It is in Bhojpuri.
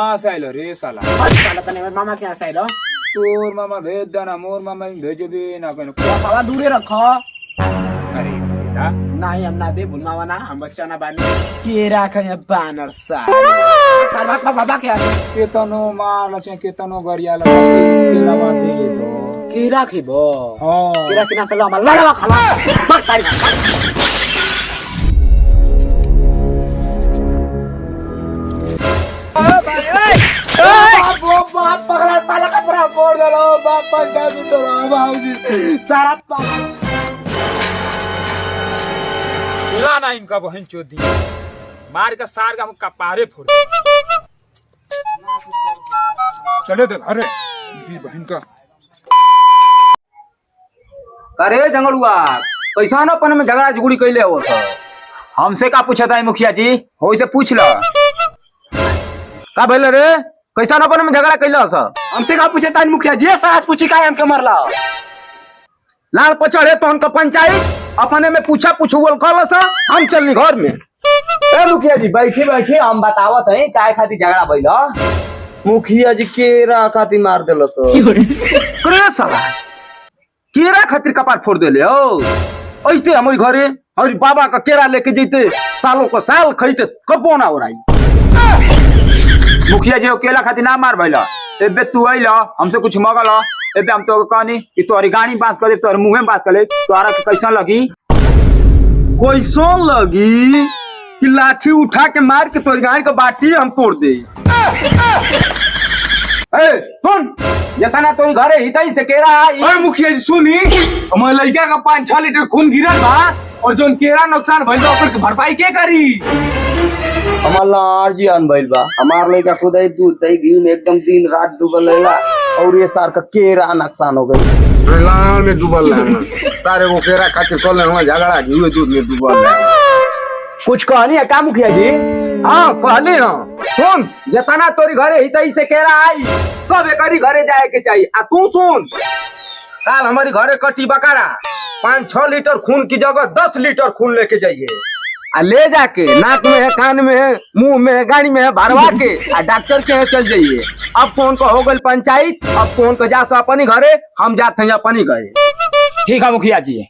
कहाँ से आइलो रे साला? साला तने मामा के यहाँ से आइलो। तोर मामा भेज देना, मोर मामा भेजो भी ना कहीं। हवा दूरे रखो। अरे बेटा नहीं हम ना दे भूलमावा ना, हम बच्चा ना बानी के राखे बानर साल बाबा के आसे केतनो मार लचे केतनो गरिया केला बांधे तो के राखिबो। हाँ के राखिना चलो हम लड़वा खला बस तारी वो बाप पगला साला का पूरा फोड़ दलो बाप पंचायत उठो बाबूजी सारा ला ना इनका बहन चोदी मार का सार का हम कपारे फोड़ चले दे अरे बहन का। अरे जंगलुआ कैसा न अपन में झगड़ा झुगड़ी कैले हो तो हमसे का पूछा था मुखिया जी? हो से पूछ लो का भइल रे? कैसा न अपन में झगड़ा कैले हो हमसे का पूछे तानी मुखिया जी सास पूछी का हमके मरला लाल पचड़े तो उनका पंचायत अपने में पूछा पूछुअल कल सा हम चलनी घर में। ए मुखिया जी बैठे बैठे हम बतावत है काय खातिर झगड़ा भइल। मुखिया जी केरा खातिर मार देलो सो करे साला केरा खातिर कपार फोड़ देले हो। ऐसे हमारे घरे हमारे बाबा का केरा लेके जैते सालों को साल खैते कबो ना हो रही। मुखिया जी अकेला खातिर ना मार भइल। एबे तू आइल हमसे कुछ मगल एबे हम तो कहनी कि तोहरी गाड़ी बांस कर दे, तोहर मुंह में बांस कर ले, तोहरा के कैसा लगी? कैसो लगी कि लाठी उठा के मार के तोरी गाड़ी का बाटी हम तोड़ दे। सुन जतना तो घरे हितई से केरा आई। अरे मुखिया जी सुनी हमारे लड़का का 5-6 लीटर खून गिरल बा और जोन केरा नुकसान भइल बा ओकर भरपाई के करी? हमार लार जी अन भइल बा। हमार लड़का खुद ही दूध दही घी में एकदम दिन रात डूबल रहेला और ये सार का केरा नुकसान हो गई। लाल में डूबल रहना सारे वो केरा खातिर कल हमारे झगड़ा घी दूध में डूबल रहना। कुछ कहनी है का मुखिया जी? हाँ कहली ना सुन जतना तोरी घरे हितई से केरा आई सब एकरी घरे जाए के चाहिए। आ तू सुन काल हमारी घरे कटी बकारा 5-6 लीटर खून की जगह 10 लीटर खून लेके जाइए आ ले जाके नाक में है कान में है मुंह में है गाड़ी में है भरवा के आ डॉक्टर के यहाँ चल जाइए। अब फोन को हो गई पंचायत, अब फोन को जा अपनी घरे हम जाते हैं अपनी घरे। ठीक है मुखिया जी।